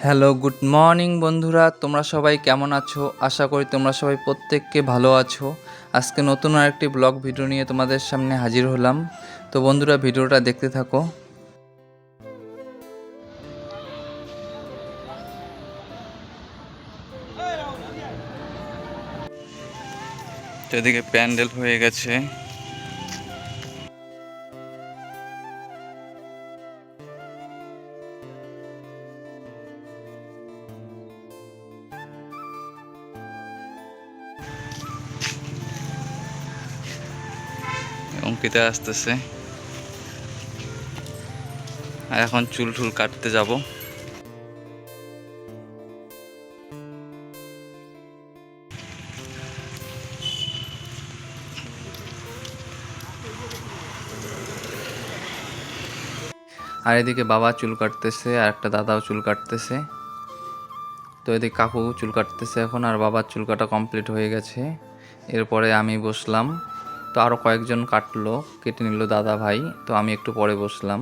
Hello, good morning বন্ধুরা, তোমরা সবাই কেমন আছো? আশা করি তোমরা সবাই প্রত্যেককে ভালো আছো। আজকে নতুন আরেকটি ব্লগ ভিডিও নিয়ে তোমাদের সামনে হাজির হলাম। তো বন্ধুরা, ভিডিওটা দেখতে থাকো। তো এদিকে প্যান্ডেল হয়ে গেছে। অঙ্কিতা আসতেছে আর এখন চুল টুল কাটতে যাব। আর এদিকে বাবা চুল কাটতেছে আর একটা দাদাও চুল কাটতেছে। তো এদিকে কাকু চুল কাটতেছে এখন, আর বাবার চুল কাটা কমপ্লিট হয়ে গেছে। এরপরে আমি বসলাম। তো আরও কয়েকজন কাটলো, কেটে নিল দাদা ভাই। তো আমি একটু পরে বসলাম।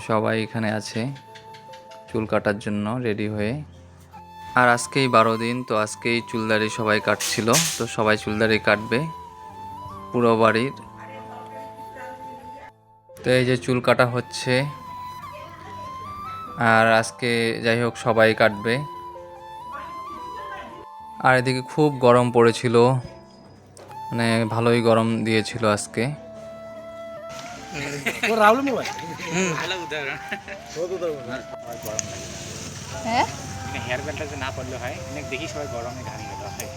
সবাই এখানে আছে চুল কাটার জন্য রেডি হয়ে। আর আজকেই 12 দিন, তো আজকেই চুলদারি সবাই কাটছিল। তো সবাই চুলদারি কাটবে পুরো বাড়ির। তো এই যে চুল কাটা হচ্ছে, আর আজকে যাই হোক সবাই কাটবে। আর এদিকে খুব গরম পড়েছিল, মানে ভালোই গরম দিয়েছিল আজকে। হ্যাঁ হেয়ার ব্যান্ডটা যে না পড়লে হয় অনেক দেখি সবাই গরমে ঘামি গেল হয়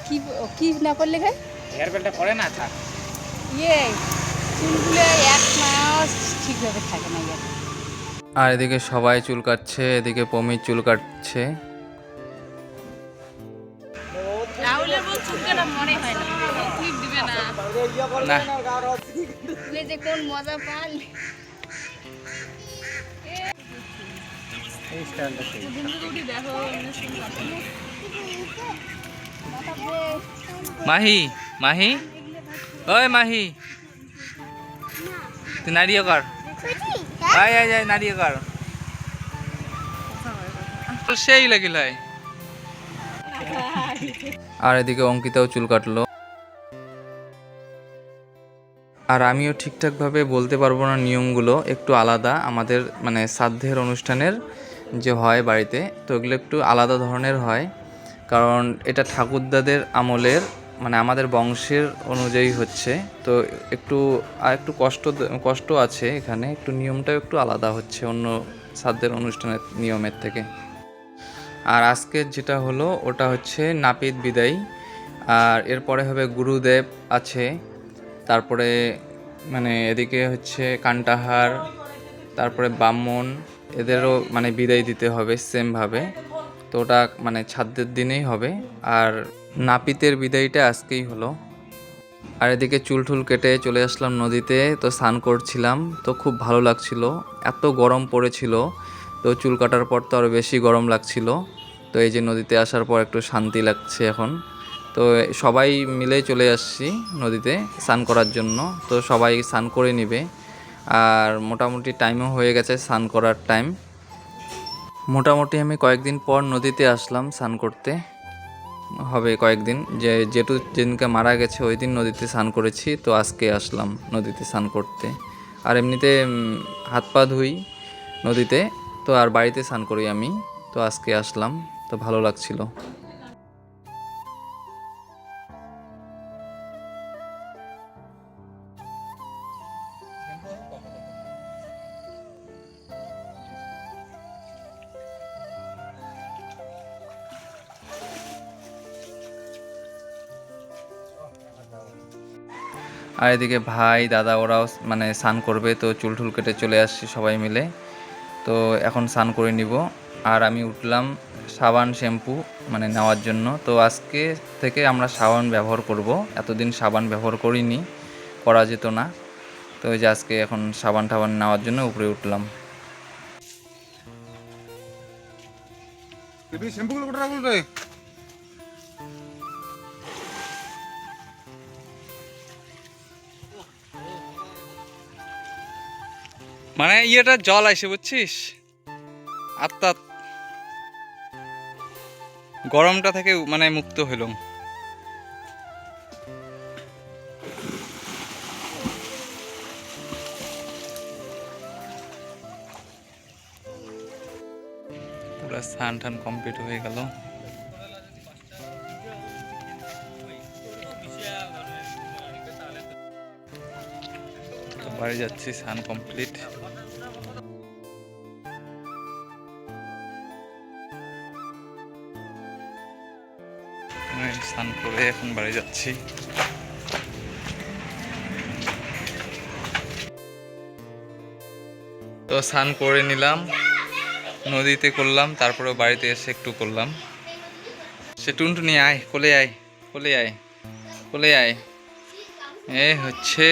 কি কি না করলে ভাই হেয়ার ব্যান্ডটা পরে না থাক ইয়ে চুলগুলো এক মাস ঠিকভাবে থাকে না ইয়ে। আর এদিকে সবাই চুল কাটছে, এদিকে পমির চুল কাটছে। রাহুলের বল চুল কাটা মনে হয় না, ক্লিপ দিবে না না, তুই যে কোন মজা পাল। এই স্টাইলটা সেই দেখো মাহি মাহি, ওই মাহি, তুই নাড়িয়ে কর, আয় আয় আয় নাড়িয়ে কর, সেই লাগিল হয়। আর এদিকে অঙ্কিতাও চুল কাটলো। আর আমিও ঠিকঠাকভাবে বলতে পারবো না, নিয়মগুলো একটু আলাদা আমাদের, মানে শ্রাদ্ধের অনুষ্ঠানের যে হয় বাড়িতে, তো এগুলো একটু আলাদা ধরনের হয়। কারণ এটা ঠাকুরদাদের আমলের, মানে আমাদের বংশের অনুযায়ী হচ্ছে। তো একটু আর একটু কষ্ট আছে এখানে, একটু নিয়মটাও একটু আলাদা হচ্ছে অন্য শ্রাদ্ধের অনুষ্ঠানের নিয়মের থেকে। আর আজকের যেটা হলো ওটা হচ্ছে নাপিত বিদায়। আর এরপরে হবে গুরুদেব আছে, তারপরে মানে এদিকে হচ্ছে কান্টাহার, তারপরে ব্রাহ্মণ, এদেরও মানে বিদায় দিতে হবে সেমভাবে। তো ওটা মানে ছাদের দিনেই হবে। আর নাপিতের বিদায়টা আজকেই হলো। আর এদিকে চুল টুল কেটে চলে আসলাম নদীতে, তো স্নান করছিলাম। তো খুব ভালো লাগছিল, এত গরম পড়েছিল। তো চুল কাটার পর তো আরও বেশি গরম লাগছিল। তো এই যে নদীতে আসার পর একটু শান্তি লাগছে এখন। তো সবাই মিলে চলে আসছি নদীতে স্নান করার জন্য। তো সবাই স্নান করে নিবে। আর মোটামুটি টাইমও হয়ে গেছে স্নান করার টাইম। মোটামুটি আমি কয়েকদিন পর নদীতে আসলাম স্নান করতে, হবে কয়েকদিন, যেদিনকে মারা গেছে ওই দিন নদীতে স্নান করেছি। তো আজকে আসলাম নদীতে স্নান করতে। আর এমনিতে হাত পা ধুই নদীতে, তো আর বাড়িতে স্নান করি আমি। তো আজকে আসলাম, তো ভালো লাগছিল। আর এদিকে ভাই দাদা ওরাও মানে স্নান করবে, তো চুল টুল কেটে চলে আসছি সবাই মিলে। তো এখন স্নান করে নিব। আর আমি উঠলাম সাবান শ্যাম্পু মানে নেওয়ার জন্য। তো আজকে থেকে আমরা সাবান ব্যবহার করব, এতদিন সাবান ব্যবহার করিনি, করা যেত না। তো ওই যে আজকে এখন সাবান টাবান নেওয়ার জন্য উপরে উঠলাম। মানে ইয়েটা জল আসে বুঝছিস। আত্মা গরমটা থেকে মানে মুক্ত হইলাম। পুরো স্নান টান কমপ্লিট হয়ে গেল। বাড়ি যাচ্ছি, স্নান কমপ্লিট। স্নান করে এখন বাড়ি যাচ্ছি। তো স্নান করে নিলাম, নদীতে করলাম, তারপরে বাড়িতে এসে একটু করলাম। সে টুনটুনি আয়, কোলে আয়, কোলে আয়, কোলে আয়। এ হচ্ছে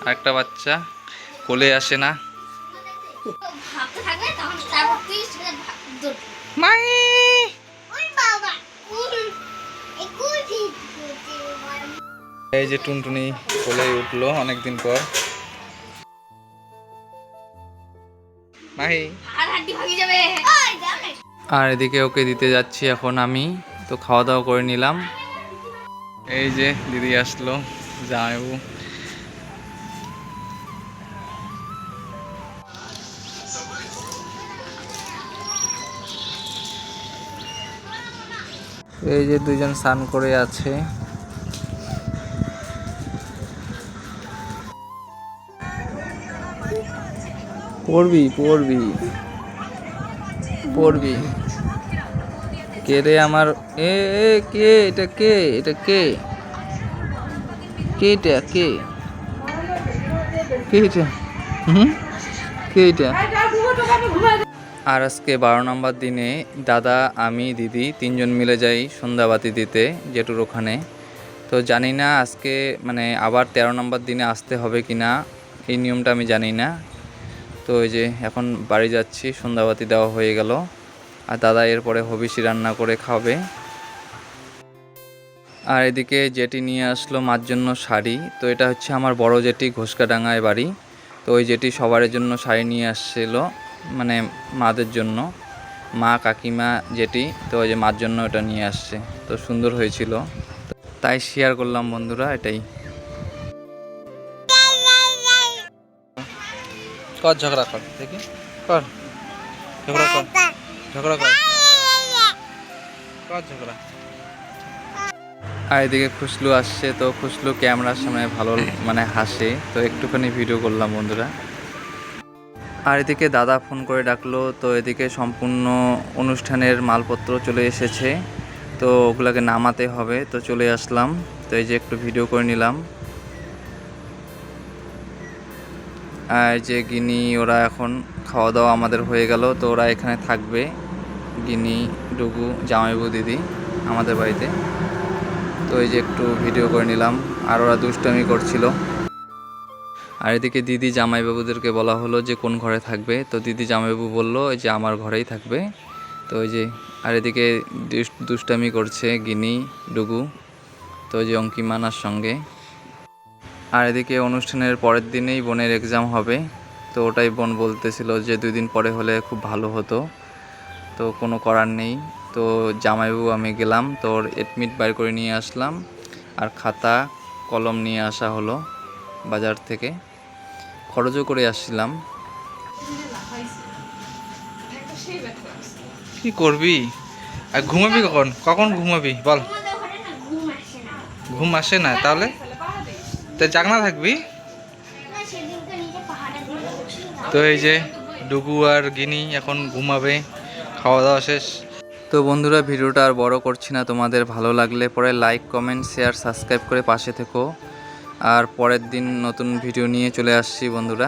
আরেকটা বাচ্চা, কোলে আসে না। মাই এই যে টুনটুনি কোলে উঠলো অনেকদিন পর। মাহি আর এদিকে ওকে দিতে যাচ্ছি এখন আমি। তো খাওয়া দাওয়া করে নিলাম। এই যে দিদি আসলো, জামাইবু। এই যে দুজন স্নান করে আছে। পড়বি পড়বি পড়বি। কে রে আমার? এ কে এটা? কে এটা? কে কে এটা? কে কে এটা? কে এটা? আর আজকে 12 নম্বর দিনে দাদা, আমি, দিদি তিনজন মিলে যাই সন্ধ্যাবাতি দিতে জেঠুর ওখানে। তো জানি না আজকে মানে আবার 13 নম্বর দিনে আসতে হবে কি না, এই নিয়মটা আমি জানি না। তো এই যে এখন বাড়ি যাচ্ছি, সন্ধ্যাবাতি দেওয়া হয়ে গেল। আর দাদা এরপরে হবিষি রান্না করে খাবে। আর এদিকে জেঠি নিয়ে আসলো মার জন্য শাড়ি। তো এটা হচ্ছে আমার বড় জেঠি, ঘোষকাডাঙ্গায় বাড়ি। তো ওই জেঠি সবার জন্য শাড়ি নিয়ে আসছিল, মানে মাদের জন্য, মা, কাকিমা, জেঠি। তো ওই যে মার জন্য এটা নিয়ে আসছে। তো সুন্দর হয়েছিল, তাই শেয়ার করলাম বন্ধুরা। এটাই কর, ঝগড়া কর দেখি, কর ঝগড়া, কর ঝগড়া, কর কর ঝগড়া। আর এদিকে খুশলু আসছে। তো খুশলু ক্যামেরার সামনে ভালো মানে হাসে, তো একটুখানি ভিডিও করলাম বন্ধুরা। আর এদিকে দাদা ফোন করে ডাকলো। তো এদিকে সম্পূর্ণ অনুষ্ঠানের মালপত্র চলে এসেছে, তো ওগুলোকে নামাতে হবে। তো চলে আসলাম। তো এই যে একটু ভিডিও করে নিলাম। আর যে গিনি, ওরা এখন খাওয়া দাওয়া আমাদের হয়ে গেল। তো ওরা এখানে থাকবে, গিনি, ডুগু, জামাইবু, দিদি আমাদের বাড়িতে। তো এই যে একটু ভিডিও করে নিলাম। আর ওরা দুষ্টামি করছিল। আর এদিকে দিদি জামাইবাবুদেরকে বলা হলো যে কোন ঘরে থাকবে। তো দিদি জামাইবাবু বললো যে আমার ঘরেই থাকবে। তো ওই যে, আর এদিকে দুষ্টামি করছে গিনি, ডুগু, তো ওই যে অঙ্কিমানার সঙ্গে। আর এদিকে অনুষ্ঠানের পরের দিনেই বোনের এক্সাম হবে। তো ওটাই বোন বলতেছিল যে 2 দিন পরে হলে খুব ভালো হতো। তো কোনো করার নেই। তো জামাইবাবু আমি গেলাম, তো ওর এডমিট বাইর করে নিয়ে আসলাম। আর খাতা কলম নিয়ে আসা হলো বাজার থেকে, খরচও করে আসছিলাম। কি করবি? আর ঘুমাবি কখন? কখন ঘুমাবি বল? ঘুম আসে না? তাহলে তো জাগনা থাকবি। তো এই যে ডুগু আর গিনি এখন ঘুমাবে, খাওয়া দাওয়া শেষ। তো বন্ধুরা, ভিডিওটা আর বড় করছি না। তোমাদের ভালো লাগলে পরে লাইক, কমেন্ট, শেয়ার, সাবস্ক্রাইব করে পাশে থেকো। আর পরের দিন নতুন ভিডিও নিয়ে চলে আসছি বন্ধুরা।